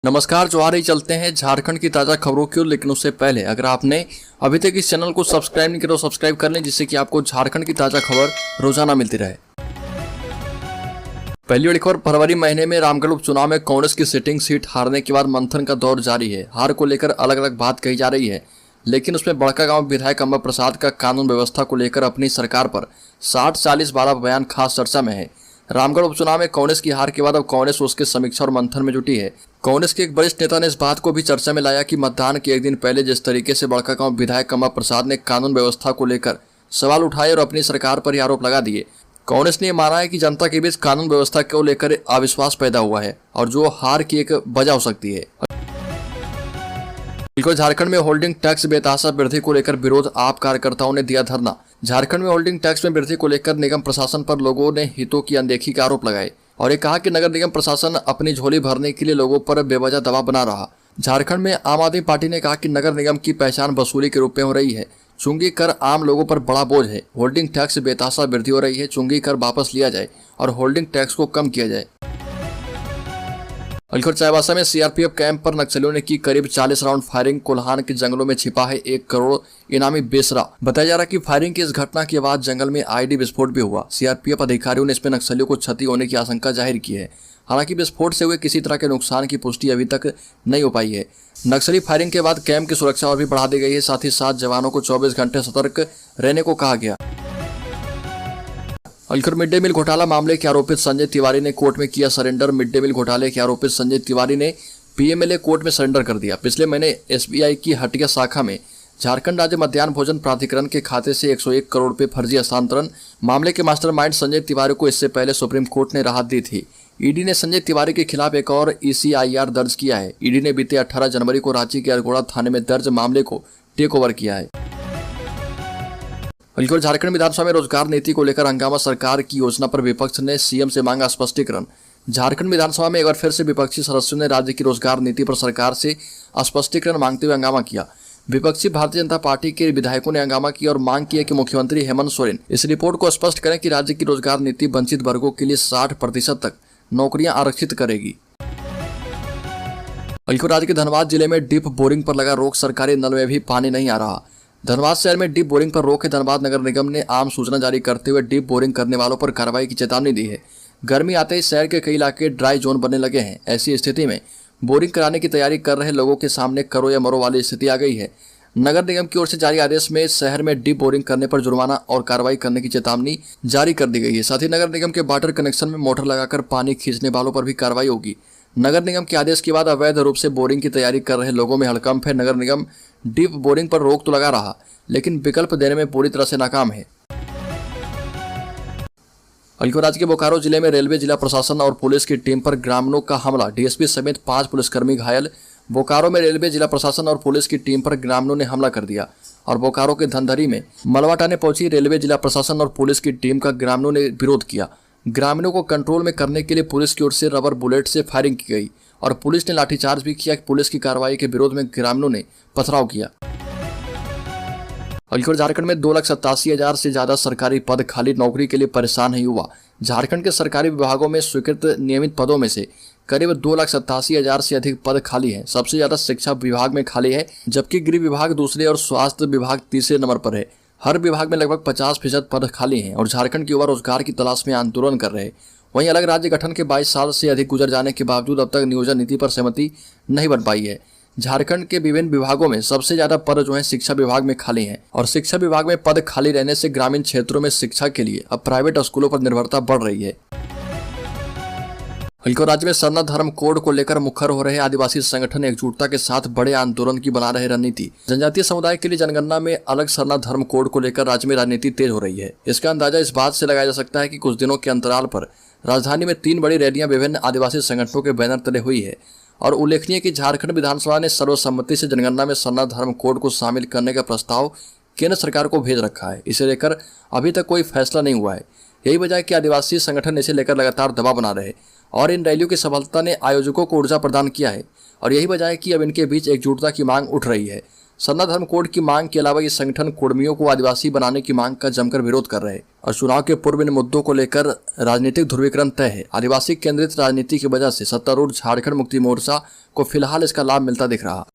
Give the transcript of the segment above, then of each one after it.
नमस्कार, जो आ रही चलते हैं झारखंड की ताज़ा खबरों की ओर। लेकिन उससे पहले अगर आपने अभी तक इस चैनल को सब्सक्राइब नहीं किया तो सब्सक्राइब कर लें, जिससे कि आपको झारखंड की ताज़ा खबर रोजाना मिलती रहे। पहली बड़ी खबर, फरवरी महीने में रामगढ़ उपचुनाव में कांग्रेस की सिटिंग सीट हारने के बाद मंथन का दौर जारी है। हार को लेकर अलग अलग बात कही जा रही है, लेकिन उसमें बड़कागांव विधायक अमर प्रसाद का कानून व्यवस्था को लेकर अपनी सरकार पर 60-40-12 बयान खास चर्चा में है। रामगढ़ उपचुनाव में कांग्रेस की हार के बाद अब कांग्रेस उसके समीक्षा और मंथन में जुटी है। कांग्रेस के एक वरिष्ठ नेता ने इस बात को भी चर्चा में लाया कि मतदान के एक दिन पहले जिस तरीके से बड़कागांव विधायक अमर प्रसाद ने कानून व्यवस्था को लेकर सवाल उठाए और अपनी सरकार पर ही आरोप लगा दिए। कांग्रेस ने माना है कि जनता के बीच कानून व्यवस्था को लेकर अविश्वास पैदा हुआ है और जो हार की एक वजह हो सकती है। झारखंड में होल्डिंग टैक्स बेतहाशा वृद्धि को लेकर विरोध, आप कार्यकर्ताओं ने दिया धरना। झारखंड में होल्डिंग टैक्स में वृद्धि को लेकर निगम प्रशासन पर लोगों ने हितों की अनदेखी के आरोप लगाए और ये कहा कि नगर निगम प्रशासन अपनी झोली भरने के लिए लोगों पर बेवजह दबाव बना रहा। झारखंड में आम आदमी पार्टी ने कहा कि नगर निगम की पहचान वसूली के रूप में हो रही है। चुंगी कर आम लोगों पर बड़ा बोझ है। होल्डिंग टैक्स बेतहाशा वृद्धि हो रही है। चुंगी कर वापस लिया जाए और होल्डिंग टैक्स को कम किया जाए। अलखर चाईबासा में सीआरपीएफ कैंप पर नक्सलियों ने की करीब 40 राउंड फायरिंग। कोल्हान के जंगलों में छिपा है 1 करोड़ इनामी बेसरा। बताया जा रहा कि फायरिंग की इस घटना के बाद जंगल में आईडी विस्फोट भी हुआ। सीआरपीएफ अधिकारियों ने इसमें नक्सलियों को क्षति होने की आशंका जाहिर की है। हालांकि विस्फोट से हुए किसी तरह के नुकसान की पुष्टि अभी तक नहीं हो पाई है। नक्सली फायरिंग के बाद कैंप की सुरक्षा और भी बढ़ा दी गई है। साथ ही साथ जवानों को 24 घंटे सतर्क रहने को कहा गया। अलखर मिड डे मील घोटाला मामले के आरोपित संजय तिवारी ने कोर्ट में किया सरेंडर। मिड डे मील घोटाले के आरोपित संजय तिवारी ने पीएमएलए कोर्ट में सरेंडर कर दिया। पिछले महीने एसबीआई की हटिया शाखा में झारखंड राज्य मध्याह्न भोजन प्राधिकरण के खाते से 101 करोड़ रुपए फर्जी हस्तांतरण मामले के मास्टरमाइंड संजय तिवारी को इससे पहले सुप्रीम कोर्ट ने राहत दी थी। ईडी ने संजय तिवारी के खिलाफ एक और ECIR दर्ज किया है। ईडी ने बीते 18 जनवरी को रांची के अरगोड़ा थाने में दर्ज मामले को टेक ओवर किया है। अलखर झारखंड विधानसभा में रोजगार नीति को लेकर हंगामा। सरकार की योजना पर विपक्ष ने सीएम से मांगा स्पष्टीकरण। झारखंड विधानसभा में एक बार फिर से विपक्षी सदस्यों ने राज्य की रोजगार नीति पर सरकार से स्पष्टीकरण मांगते हुए हंगामा किया। विपक्षी भारतीय जनता पार्टी के विधायकों ने हंगामा किया और मांग की है कि मुख्यमंत्री हेमंत सोरेन इस रिपोर्ट को स्पष्ट करें कि राज्य की रोजगार नीति वंचित वर्गों के लिए 60% तक नौकरियां आरक्षित करेगी। अलखर राज्य के धनबाद जिले में डीप बोरिंग पर लगा रोक। सरकारी नल में भी पानी नहीं आ रहा। धनबाद शहर में डीप बोरिंग पर रोक है। धनबाद नगर निगम ने आम सूचना जारी करते हुए डीप बोरिंग करने वालों पर कार्रवाई की चेतावनी दी है। गर्मी आते ही शहर के कई इलाके ड्राई जोन बनने लगे हैं। ऐसी स्थिति में बोरिंग कराने की तैयारी कर रहे लोगों के सामने करो या मरो वाली स्थिति आ गई है। नगर निगम की ओर से जारी आदेश में शहर में डीप बोरिंग करने पर जुर्माना और कार्रवाई करने की चेतावनी जारी कर दी गई है। साथ ही नगर निगम के वाटर कनेक्शन में मोटर लगाकर पानी खींचने वालों पर भी कार्रवाई होगी। नगर निगम के आदेश के बाद अवैध रूप से बोरिंग की तैयारी कर रहे लोगों में हड़कंप है। नगर निगम डीप बोरिंग पर रोक तो लगा रहा, लेकिन विकल्प देने में पूरी तरह से नाकाम है। अलखर राज्य के बोकारो जिले में रेलवे जिला प्रशासन और पुलिस की टीम पर ग्रामीणों का हमला। डीएसपी समेत 5 पुलिसकर्मी घायल। बोकारो में रेलवे जिला प्रशासन और पुलिस की टीम पर ग्रामीणों ने हमला कर दिया और बोकारो के धनधरी में मलवाटाने पहुंची रेलवे जिला प्रशासन और पुलिस की टीम का ग्रामीणों ने विरोध किया। ग्रामीणों को कंट्रोल में करने के लिए पुलिस की ओर से रबर बुलेट से फायरिंग की गई और पुलिस ने लाठीचार्ज भी किया। पुलिस की कार्रवाई के विरोध में ग्रामीणों ने पथराव किया। अलखर झारखंड में 2,87,000 से ज्यादा सरकारी पद खाली। नौकरी के लिए परेशान है युवा। झारखंड के सरकारी विभागों में स्वीकृत नियमित पदों में से करीब 2,87,000 से अधिक पद खाली हैं। सबसे ज्यादा शिक्षा विभाग में खाली है, जबकि गृह विभाग दूसरे और स्वास्थ्य विभाग तीसरे नंबर पर है। हर विभाग में लगभग 50% पद खाली हैं और झारखंड के युवा रोजगार की तलाश में आंदोलन कर रहे हैं। वहीं अलग राज्य गठन के 22 साल से अधिक गुजर जाने के बावजूद अब तक नियोजन नीति पर सहमति नहीं बन पाई है। झारखंड के विभिन्न विभागों में सबसे ज्यादा पद जो है शिक्षा विभाग में खाली हैं और शिक्षा विभाग में पद खाली रहने से ग्रामीण क्षेत्रों में शिक्षा के लिए अब प्राइवेट स्कूलों पर निर्भरता बढ़ रही है। अलखर राज्य में सरना धर्म कोड को लेकर मुखर हो रहे आदिवासी संगठन एकजुटता के साथ बड़े आंदोलन की बना रहे रणनीति। जनजातीय समुदाय के लिए जनगणना में अलग सरना धर्म कोड को लेकर राज्य में राजनीति तेज हो रही है। इसका अंदाजा इस बात से लगाया जा सकता है कि कुछ दिनों के अंतराल पर राजधानी में 3 बड़ी रैलियां विभिन्न आदिवासी संगठनों के बैनर तले हुई है और उल्लेखनीय कि झारखंड विधानसभा ने सर्वसम्मति से जनगणना में सरना धर्म कोड को शामिल करने का प्रस्ताव केंद्र सरकार को भेज रखा है। इसे लेकर अभी तक कोई फैसला नहीं हुआ है। यही वजह है कि आदिवासी संगठन इसे लेकर लगातार दबाव बना रहे और इन रैलियों की सफलता ने आयोजकों को ऊर्जा प्रदान किया है और यही वजह है कि अब इनके बीच एकजुटता की मांग उठ रही है। सन्ना धर्म कोड की मांग के अलावा ये संगठन कुर्मियों को आदिवासी बनाने की मांग का जमकर विरोध कर रहे हैं और चुनाव के पूर्व इन मुद्दों को लेकर राजनीतिक ध्रुवीकरण तय है। आदिवासी केंद्रित राजनीति की वजह से सत्तारूढ़ झारखंड मुक्ति मोर्चा को फिलहाल इसका लाभ मिलता दिख रहा।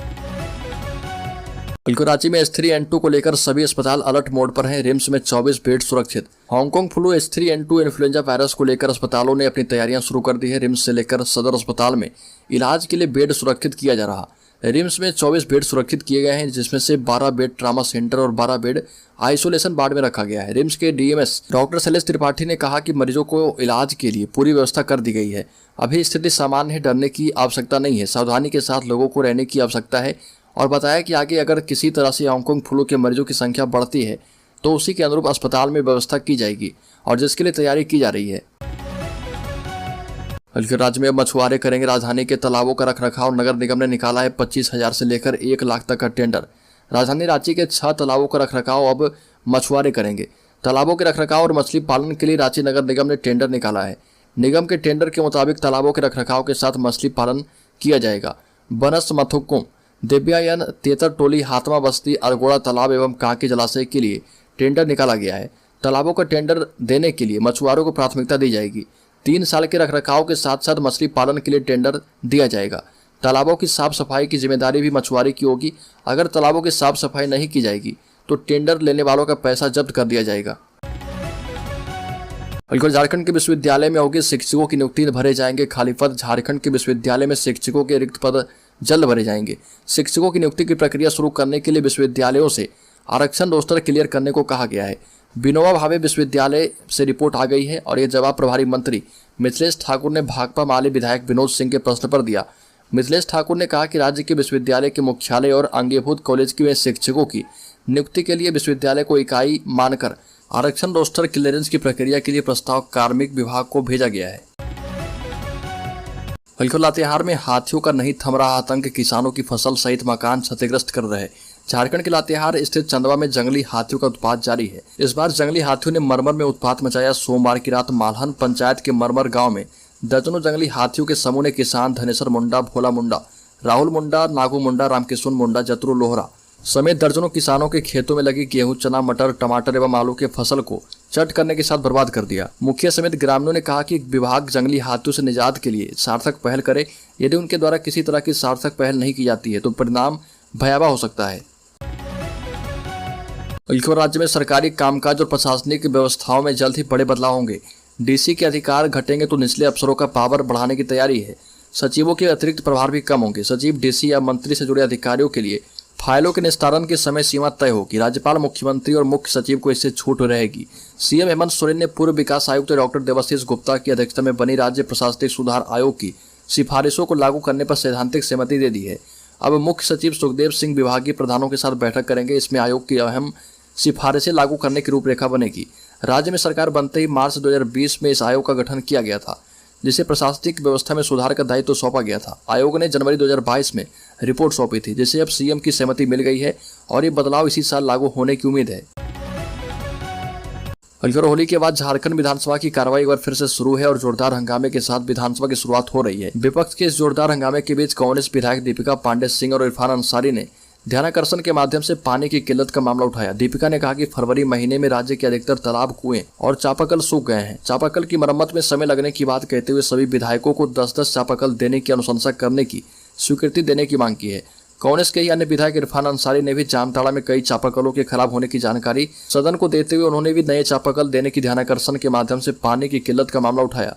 कराची में H3N2 को लेकर सभी अस्पताल अलर्ट मोड पर हैं। रिम्स में 24 बेड सुरक्षित। Hong Kong flu H3N2 influenza virus को लेकर अस्पतालों ने अपनी तैयारियां शुरू कर दी है। रिम्स से लेकर सदर अस्पताल में इलाज के लिए बेड सुरक्षित किया जा रहा। रिम्स में 24 बेड सुरक्षित किए गए हैं, जिसमें से 12 बेड ट्रामा सेंटर और 12 बेड आइसोलेशन वार्ड में रखा गया है। रिम्स के DMS डॉक्टर शैलेश त्रिपाठी ने कहा कि मरीजों को इलाज के लिए पूरी व्यवस्था कर दी गई है। अभी स्थिति सामान्य है, डरने की आवश्यकता नहीं है, सावधानी के साथ लोगों को रहने की आवश्यकता है और बताया कि आगे अगर किसी तरह से हांगकांग फ्लू के मरीजों की संख्या बढ़ती है तो उसी के अनुरूप अस्पताल में व्यवस्था की जाएगी और जिसके लिए तैयारी की जा रही है। राज्य में मछुआरे करेंगे राजधानी के तालाबों का रखरखाव। नगर निगम ने निकाला है 25,000 से लेकर 1 लाख तक का टेंडर। राजधानी रांची के 6 तालाबों का रखरखाव अब मछुआरे करेंगे। तालाबों के रखरखाव और मछली पालन के लिए रांची नगर निगम ने टेंडर निकाला है। निगम के टेंडर के मुताबिक तालाबों के रखरखाव के साथ मछली पालन किया जाएगा। बनस मथुकुम, देव्यायन, तेतर टोली, हाथमा बस्ती, अरगोड़ा तालाब एवं कांके जलाशय के लिए टेंडर निकाला गया है। तालाबों का टेंडर देने के लिए मछुआरों को प्राथमिकता दी जाएगी। 3 साल के रखरखाव के साथ साथ मछली पालन के लिए टेंडर दिया जाएगा। तालाबों की साफ सफाई की जिम्मेदारी भी मछुआरे की होगी। अगर तालाबों की साफ सफाई नहीं की जाएगी तो टेंडर लेने वालों का पैसा जब्त कर दिया जाएगा। झारखंड के विश्वविद्यालय में होगी शिक्षकों की नियुक्ति, भरे जाएंगे खाली पद। झारखंड के विश्वविद्यालय में शिक्षकों के रिक्त पद जल्द भरे जाएंगे। शिक्षकों की नियुक्ति की प्रक्रिया शुरू करने के लिए विश्वविद्यालयों से आरक्षण रोस्टर क्लियर करने को कहा गया है। विनोबा भावे विश्वविद्यालय से रिपोर्ट आ गई है और यह जवाब प्रभारी मंत्री मिथिलेश ठाकुर ने भाकपा माले विधायक विनोद सिंह के प्रश्न पर दिया। मिथिलेश ठाकुर ने कहा कि राज्य के विश्वविद्यालय के मुख्यालय और अंगीभूत कॉलेज के शिक्षकों की नियुक्ति के लिए विश्वविद्यालय को इकाई मानकर आरक्षण रोस्टर क्लियरेंस की प्रक्रिया के लिए प्रस्ताव कार्मिक विभाग को भेजा गया है। लातेहार में हाथियों का नहीं थम रहा आतंक, किसानों की फसल सहित मकान क्षतिग्रस्त कर रहे। झारखंड के लातेहार स्थित चंदवा में जंगली हाथियों का उत्पात जारी है। इस बार जंगली हाथियों ने मरमर में उत्पात मचाया। सोमवार की रात मालहन पंचायत के मरमर गांव में दर्जनों जंगली हाथियों के समूह ने किसान धनेश्वर मुंडा, भोला मुंडा, राहुल मुंडा, नागू मुंडा, रामकिशुन मुंडा, जतरू लोहरा समेत दर्जनों किसानों के खेतों में लगी गेहूं, चना, मटर, टमाटर एवं आलू के फसल को चट करने के साथ बर्बाद कर दिया। मुखिया समेत ग्रामीणों ने कहा कि विभाग जंगली हाथियों से निजात के लिए सार्थक पहल करे। यदि उनके द्वारा किसी तरह की सार्थक पहल नहीं की जाती है तो परिणाम भयावह हो सकता है। राज्य में सरकारी कामकाज और प्रशासनिक व्यवस्थाओं में जल्द ही बड़े बदलाव होंगे। डीसी के अधिकार घटेंगे तो निचले अफसरों का पावर बढ़ाने की तैयारी है। सचिवों के अतिरिक्त प्रभार भी कम होंगे। सचिव, डीसी या मंत्री से जुड़े अधिकारियों के लिए फाइलों के निस्तारण की समय सीमा तय होगी। राज्यपाल, मुख्यमंत्री और मुख्य सचिव को इससे छूट रहेगी। सीएम हेमंत सोरेन ने पूर्व विकास आयुक्त डॉक्टर देवाशीष गुप्ता की अध्यक्षता में बनी राज्य प्रशासनिक सुधार आयोग की सिफारिशों को लागू करने पर सैद्धांतिक सहमति दे दी है। अब मुख्य सचिव सुखदेव सिंह विभागीय प्रधानों के साथ बैठक करेंगे। इसमें आयोग की अहम सिफारिशें लागू करने की रूपरेखा बनेगी। राज्य में सरकार बनते ही मार्च 2020 में इस आयोग का गठन किया गया था, जिसे प्रशासनिक व्यवस्था में सुधार का दायित्व सौंपा गया था। आयोग ने जनवरी 2022 में रिपोर्ट सौंपी थी, जिसे अब सीएम की सहमति मिल गई है और ये बदलाव इसी साल लागू होने की उम्मीद है। होली के बाद झारखंड विधानसभा की कार्रवाई एक बार फिर से शुरू है और जोरदार हंगामे के साथ विधानसभा की शुरुआत हो रही है। विपक्ष के इस जोरदार हंगामे के बीच कांग्रेस विधायक दीपिका पांडे सिंह और इरफान अंसारी ने ध्यानाकर्षण के माध्यम से पानी की किल्लत का मामला उठाया। दीपिका ने कहा कि फरवरी महीने में राज्य के अधिकतर तालाब, कुएं और चापाकल सूख गए हैं। चापाकल की मरम्मत में समय लगने की बात कहते हुए सभी विधायकों को 10-10 चापाकल देने की अनुशंसा करने की स्वीकृति देने की मांग की है। कांग्रेस के ही अन्य विधायक इरफान अंसारी ने भी जामताड़ा में कई चापाकलों के खराब होने की जानकारी सदन को देते हुए उन्होंने भी नए चापाकल देने की ध्यानाकर्षण के माध्यम से पानी की किल्लत का मामला उठाया।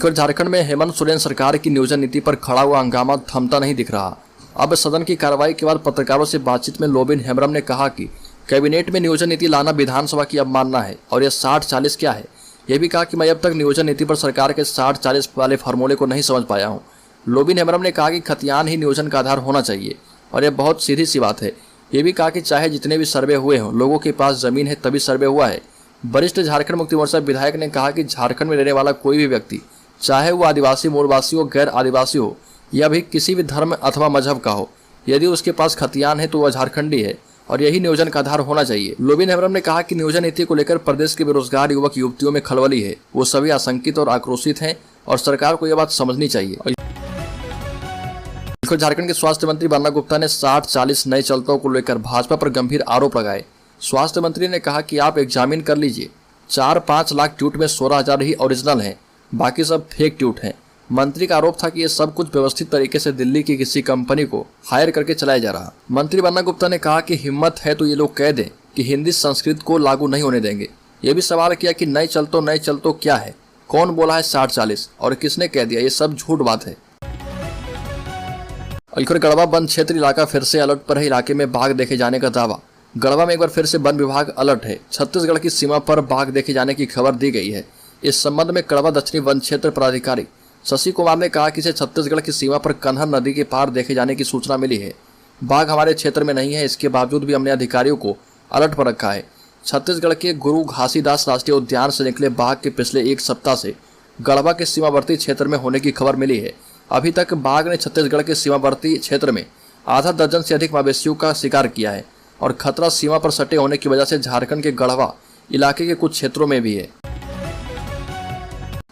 झारखंड में हेमंत सोरेन सरकार की नियोजन नीति पर खड़ा हुआ हंगामा थमता नहीं दिख रहा। अब सदन की कार्रवाई के बाद पत्रकारों से बातचीत में लोबिन हेम्ब्रम ने कहा कि कैबिनेट में नियोजन नीति लाना विधानसभा की अवमानना है और यह 60-40 क्या है। यह भी कहा कि मैं अब तक नियोजन नीति पर सरकार के 60-40 वाले फार्मूले को नहीं समझ पाया हूं। लोबिन हेम्ब्रम ने कहा कि खतियान ही नियोजन का आधार होना चाहिए और यह बहुत सीधी सी बात है। यह भी कहा कि चाहे जितने भी सर्वे हुए हों, लोगों के पास जमीन है तभी सर्वे हुआ है। वरिष्ठ झारखंड मुक्ति मोर्चा विधायक ने कहा कि झारखंड में रहने वाला कोई भी व्यक्ति, चाहे वो आदिवासी, मूलवासी हो, गैर आदिवासी हो या भी किसी भी धर्म अथवा मजहब का हो, यदि उसके पास खतियान है तो वह झारखंडी है और यही नियोजन का आधार होना चाहिए। लोबिन हेम्ब्रम ने कहा कि नियोजन नीति को लेकर प्रदेश के बेरोजगार युवक युवतियों में खलबली है। वो सभी आशंकित और आक्रोशित हैं और सरकार को यह बात समझनी चाहिए। झारखंड के स्वास्थ्य मंत्री बन्ना गुप्ता ने 60-40 नए चलतों को लेकर भाजपा पर गंभीर आरोप लगाए। स्वास्थ्य मंत्री ने कहा कि आप एग्जामिन कर लीजिए, 4-5 लाख ट्वीट में 16,000 ही ओरिजिनल हैं, बाकी सब फेक ट्वीट हैं। मंत्री का आरोप था कि ये सब कुछ व्यवस्थित तरीके से दिल्ली की किसी कंपनी को हायर करके चलाया जा रहा। मंत्री बन्ना गुप्ता ने कहा कि हिम्मत है तो ये लोग कह दें कि हिंदी संस्कृत को लागू नहीं होने देंगे। ये भी सवाल किया कि नए चलतों क्या है, कौन बोला है 60-40 और किसने कह दिया, ये सब झूठ बात है। अलखर गढ़वा वन क्षेत्र इलाका फिर से अलर्ट पर है। इलाके में बाघ देखे जाने का दावा। गढ़वा में एक बार फिर से वन विभाग अलर्ट है। छत्तीसगढ़ की सीमा पर बाघ देखे जाने की खबर दी गई है। इस संबंध में कड़वा दक्षिणी वन क्षेत्र पदाधिकारी शशि कुमार ने कहा कि इसे छत्तीसगढ़ की सीमा पर कन्हर नदी के पार देखे जाने की सूचना मिली है। बाघ हमारे क्षेत्र में नहीं है, इसके बावजूद भी हमने अधिकारियों को अलर्ट पर रखा है। छत्तीसगढ़ के गुरु घासीदास राष्ट्रीय उद्यान से निकले बाघ के पिछले एक सप्ताह से गढ़वा के सीमावर्ती क्षेत्र में होने की खबर मिली है। अभी तक बाघ ने छत्तीसगढ़ के सीमावर्ती क्षेत्र में आधा दर्जन से अधिक मवेशियों का शिकार किया है और खतरा सीमा पर सटे होने की वजह से झारखंड के गढ़वा इलाके के कुछ क्षेत्रों में भी है।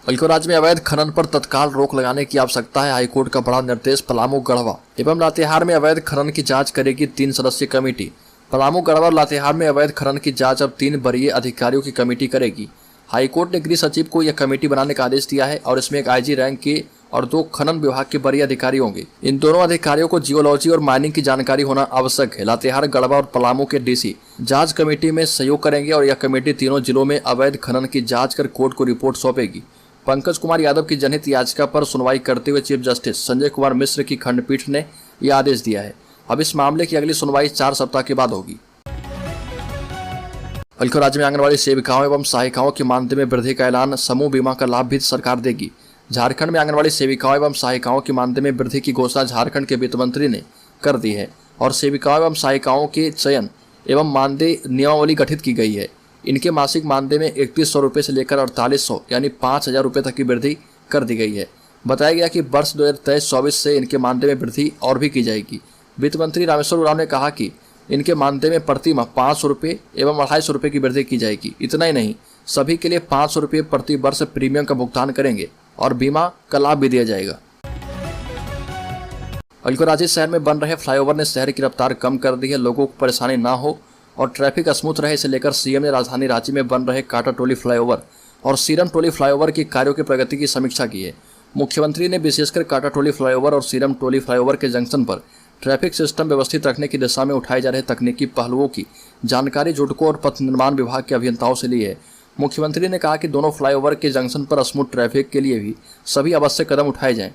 बल्कि राज्य में अवैध खनन पर तत्काल रोक लगाने की आवश्यकता है। हाईकोर्ट का बड़ा निर्देश। पलामू, गढ़वा एवं लातेहार में अवैध खनन की जांच करेगी 3 सदस्यीय कमेटी। पलामू, गढ़वा और लातेहार में अवैध खनन की जांच अब 3 वरीय अधिकारियों की कमेटी करेगी। हाईकोर्ट ने गृह सचिव को यह कमेटी बनाने का आदेश दिया है और इसमें एक आईजी रैंक के और 2 खनन विभाग के वरीय अधिकारी होंगे। इन दोनों अधिकारियों को जियोलॉजी और माइनिंग की जानकारी होना आवश्यक है। लातेहार, गढ़वा और पलामू के डीसी जांच कमेटी में सहयोग करेंगे और यह कमेटी तीनों जिलों में अवैध खनन की जांच कर कोर्ट को रिपोर्ट सौंपेगी। पंकज कुमार यादव की जनहित याचिका पर सुनवाई करते हुए चीफ जस्टिस संजय कुमार मिश्र की खंडपीठ ने यह आदेश दिया है। अब इस मामले की अगली सुनवाई 4 सप्ताह के बाद होगी। बल्कि राज्य में आंगनबाड़ी सेविकाओं एवं सहायिकाओं के मानदेय में वृद्धि का ऐलान। समूह बीमा का लाभ भी सरकार देगी। झारखंड में आंगनबाड़ी सेविकाओं एवं सहायिकाओं के मानदेय में वृद्धि की घोषणा झारखंड के वित्त मंत्री ने कर दी है और सेविकाओं एवं सहायिकाओं के चयन एवं मानदेय नियमावली गठित की गई है। इनके मासिक मानदेय में 3100 रुपये से लेकर 4800 यानी 5000 रुपये तक की वृद्धि कर दी गई है। बताया गया कि वर्ष 2023-24 से इनके मानदेय में वृद्धि और भी की जाएगी। वित्त मंत्री रामेश्वर उरांव ने कहा कि इनके मानदेय में प्रति माह 500 रुपये एवं 250 रुपये की वृद्धि की जाएगी। इतना ही नहीं, सभी के लिए 500 रुपये प्रति वर्ष प्रीमियम का भुगतान करेंगे और बीमा का लाभ भी दिया जाएगा। रांची शहर में बन रहे फ्लाईओवर ने शहर की रफ्तार कम कर दी है। लोगों को परेशानी ना हो और ट्रैफिक स्मूथ रहे, इसे लेकर सीएम ने राजधानी रांची में बन रहे काटा टोली फ्लाईओवर और सीरम टोली फ्लाईओवर के कार्यों की प्रगति की समीक्षा की है। मुख्यमंत्री ने विशेषकर काटा टोली फ्लाईओवर और सीरम टोली फ्लाईओवर के जंक्शन पर ट्रैफिक सिस्टम व्यवस्थित रखने की दिशा में उठाए जा रहे तकनीकी पहलुओं की जानकारी जुडको और पथ निर्माण विभाग के अभियंताओं से ली है। मुख्यमंत्री ने कहा कि दोनों फ्लाईओवर के जंक्शन पर स्मूथ ट्रैफिक के लिए भी सभी आवश्यक कदम उठाए जाएं।